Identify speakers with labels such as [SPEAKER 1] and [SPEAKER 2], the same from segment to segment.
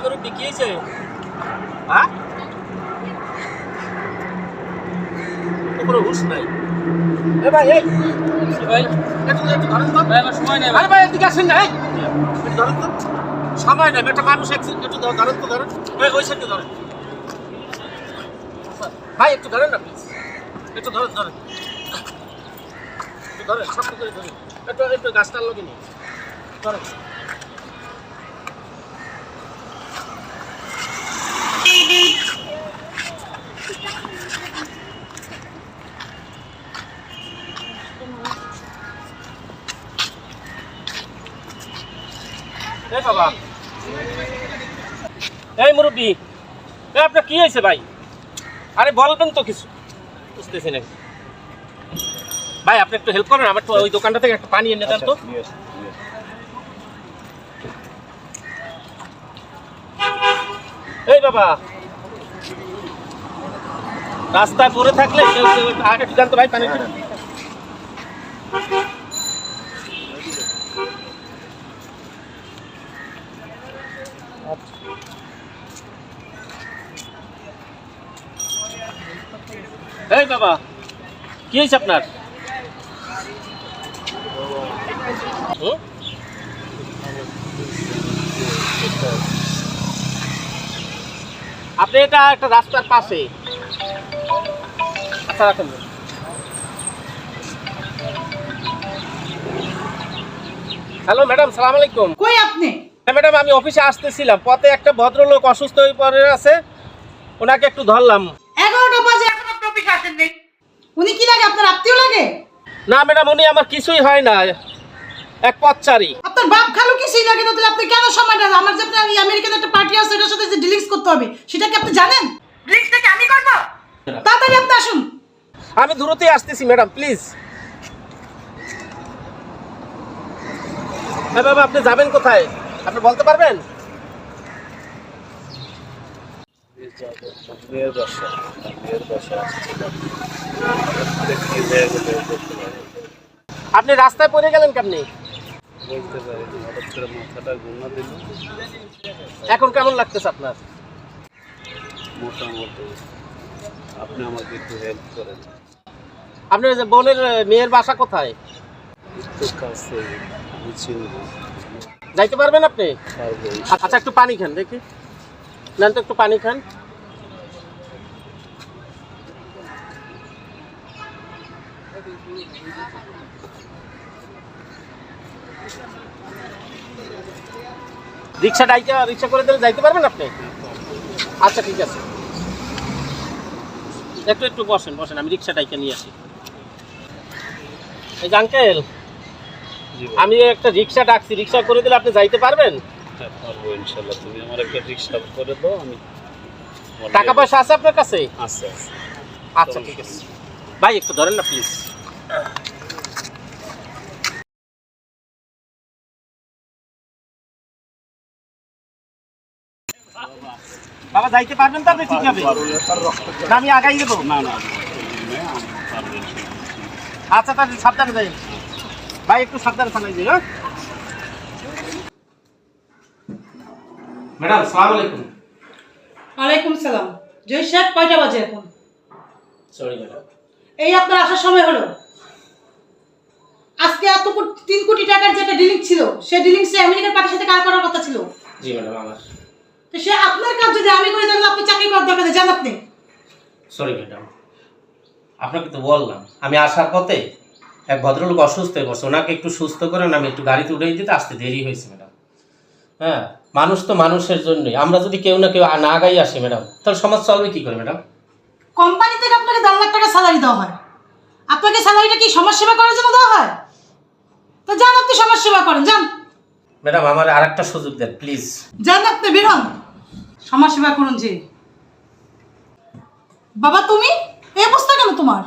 [SPEAKER 1] মুরব্বি কি হয়েছে? হ্যাঁ, কোনো হুঁশ নাই। এ ভাই, এই ভাই একটু একটু ধরেন তো। ভাই আমার সময় নেই। আরে ভাই এদিকে আসেন না। একটু ধরেন তো, সময় নেই, একটা মানুষ অ্যাক্সিডেন্ট। একটু ধরেন তো, ধরেন ওই সাইডে ধরেন ভাই, একটু ধরেন না প্লিজ, একটু ধরেন ধরেন একটু ধরেন, শক্ত করে ধরেন, একটু একটু গাছটার লগে নিয়ে ধরেন। এই বাবা, এই মুরব্বি, আপনার কি হয়েছে ভাই? আরে বলবেন তো কিছু, বুঝতেছি না ভাই। আপনি একটু হেল্প করেন, আমার তো ওই দোকানটা থেকে একটা পানি এনে দেন তো। এই বাবা, রাস্তায় পড়ে থাকলে একটু দেন তো ভাই পানি। এই বাবা, কি হয়েছে আপনার? আপনি এটা একটা রাস্তার পাশে। আচ্ছা রাখেন। হ্যালো ম্যাডাম, সালাম আলাইকুম।
[SPEAKER 2] কই আপনি?
[SPEAKER 1] হ্যাঁ ম্যাডাম, আমি অফিসে আসতেছিলাম, পথে একটা ভদ্রলোক অসুস্থ হয়ে পড়ে আছে, ওনাকে একটু ধরলাম।
[SPEAKER 2] 11টা বাজে এখন আপনি অফিসে আসেননি। উনি কি লাগে, আপনার আত্মীয় লাগে?
[SPEAKER 1] না ম্যাডাম, উনি আমার কিছুই হয় না, এক পথচারী।
[SPEAKER 2] আপনার বাপ খালু কিছুই লাগে না, তাহলে আপনি কেন সময়টা, আমার যে আপনার আমেরিকান একটা পার্টি আছে এটার সাথে যে ডিলিংস করতে হবে সেটা কি আপনি জানেন? ডিলিংসটা কি আমি করব? তাড়াতাড়ি আপনি আসুন।
[SPEAKER 1] আমি দ্রুতই আসতেছি ম্যাডাম, প্লিজ। হ্যাঁ বাবা, আপনি যাবেন কোথায় আপনি বলতে পারবেন? আপনি রাস্তায় পড়ে গেলেন কেমনি? এখন কেমন লাগতেছে আপনার?
[SPEAKER 3] মোটামুটি। আপনি আমাকে একটু হেল্প করেন।
[SPEAKER 1] আপনার যে বোনের মেয়ের বাসা কোথায়?
[SPEAKER 3] একটু কাছে চিনব।
[SPEAKER 1] যাইতে পারবেন আপনি?
[SPEAKER 3] পারবো।
[SPEAKER 1] আচ্ছা একটু পানি খান দেখি, নেন তো একটু পানি খান। রিক্সা করে দিলে যাইতে পারবেন আপনি? আচ্ছা ঠিক আছে, একটু একটু বসেন বসেন, আমি রিক্সা ডাইকে নিয়ে আসি। এই যে আঙ্কেল, আমি একটা রিক্সা ডাকছি, রিক্সা করে দিলে আপনি যাইতে পারবেন?
[SPEAKER 3] হ্যাঁ পারবো ইনশাল্লাহ। তুমি আমার একটা রিক্সা করে দাও, আমি
[SPEAKER 1] টাকা পয়সা আছে আপনার কাছে?
[SPEAKER 3] আচ্ছা আচ্ছা।
[SPEAKER 1] আচ্ছা ঠিক আছে ভাই, একটু ধরেন না প্লিজ। বাবা যাইতে পারবেন তো আপনি? ঠিক হবে, আমি আগাই দেবো।
[SPEAKER 3] না না,
[SPEAKER 1] আচ্ছা তাহলে সাবধানে যাই ভাই, একটু সাবধানে চালাই যাই। হ্যাঁ ম্যাডাম, সালাম আলাইকুম।
[SPEAKER 2] ওয়ালাইকুম সালাম। জয় সাহেব, কয়টা বাজে এখন?
[SPEAKER 1] Sorry madam.
[SPEAKER 2] এই আপনার আসার সময় হলো। আজকে এত 3 কোটি টাকার যেটা ডিলিং ছিল, সেই ডিলিংসে আমেরিকান পার্টির সাথে কাজ করার কথা ছিল।
[SPEAKER 1] জি ম্যাডাম, আমার।
[SPEAKER 2] তো সে আপনার কাজ যদি আমি করি তাহলে আপনি চাকরি করার দরকার নেই, জান আপনি।
[SPEAKER 1] সরি ম্যাডাম, আপনাকে তো বললাম আমি আসার পথে এক ভদ্রলোক অসুস্থ হয়ে পড়ছে, ওনাকে একটু সুস্থ করেন, আমি একটু গাড়িতে উঠে দিতে আসতে দেরি হয়েছে ম্যাডাম। হ্যাঁ, মানুষ তো মানুষের জন্যই, আমরা যদি কেউ না কেউ না আগাই আসি ম্যাডাম, তাহলে সমাজ চলবে কি করে ম্যাডাম?
[SPEAKER 2] কোম্পানি থেকে আপনাকে 10 লাখ টাকা স্যালারি দেওয়া হয়, আপনাকে স্যালারিটা কি সমাজ সেবা করার জন্য দেওয়া হয়? তো যান আপনি সমাজ সেবা করেন, যান।
[SPEAKER 1] ম্যাডাম আমার আরেকটা সুযোগ দেন প্লিজ।
[SPEAKER 2] যান আপনি, বের হন, সমাজ সেবা করুন। যে বাবা, তুমি এই অবস্থা কেন তোমার?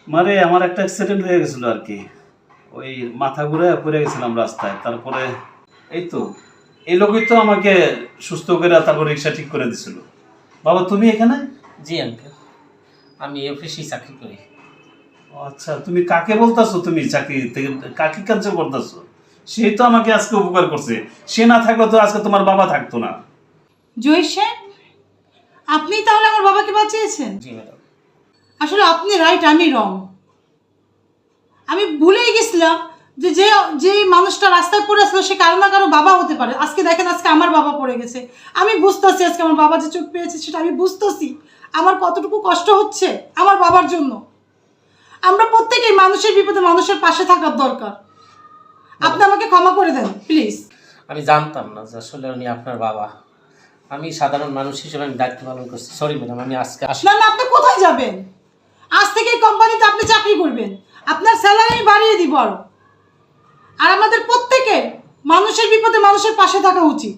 [SPEAKER 3] মানে আমার একটা অ্যাক্সিডেন্ট হয়ে গেছিল আর কি, ওই মাথা ঘুরে পড়ে গেছিলাম রাস্তায়। তারপরে এই তো এই লোকই তো আমাকে সুস্থ করে তারপর রিক্সা ঠিক করে দিছিল। বাবা তুমি এখানে?
[SPEAKER 1] জি আঙ্কেল, আমি অফিসেই চাকরি করি।
[SPEAKER 3] আচ্ছা, তুমি কাকে বলতাছো? তুমি চাকরি থেকে কাকে কাজ করতেছো? সে তো আমাকে আজকে উপকার করছে, সে না থাকলে তো আজকে তোমার বাবা থাকতো না।
[SPEAKER 2] জহির সাহেব, আপনি তাহলে আমার বাবাকে বাঁচিয়েছেন?
[SPEAKER 1] জি ম্যাডাম।
[SPEAKER 2] আসলে আপনি রাইট, আমি রং। আমি ভুলেই গেছিলাম যে যে যে মানুষটা রাস্তায় পড়ে আসলো সে কারো না কারো বাবা হতে পারে। আজকে দেখেন, আজকে আমার বাবা পড়ে গেছে। আমি বুঝতেছি আজকে আমার বাবা যে চোখ পেয়েছে সেটা আমি বুঝতেছি। আমার কতটুকু কষ্ট হচ্ছে আমার বাবার জন্য। আমরা প্রত্যেকেই মানুষের বিপদে মানুষের পাশে থাকার দরকার। আপনি আমাকে ক্ষমা করে দেন প্লিজ।
[SPEAKER 1] আমি জানতাম না যে আসলে উনি আপনার বাবা। আমি সাধারণ মানুষ হিসেবে আমি দায়িত্ব পালন করছি। সরি ম্যাডাম, আমি আজকে
[SPEAKER 2] না না, আপনি কোথায় যাবেন? আজ থেকে এই কোম্পানিতে আপনি চাকরি করবেন, আপনার স্যালারি আমি বাড়িয়ে দিব আরো। আর আমাদের প্রত্যেকের মানুষের বিপদে মানুষের পাশে থাকা উচিত।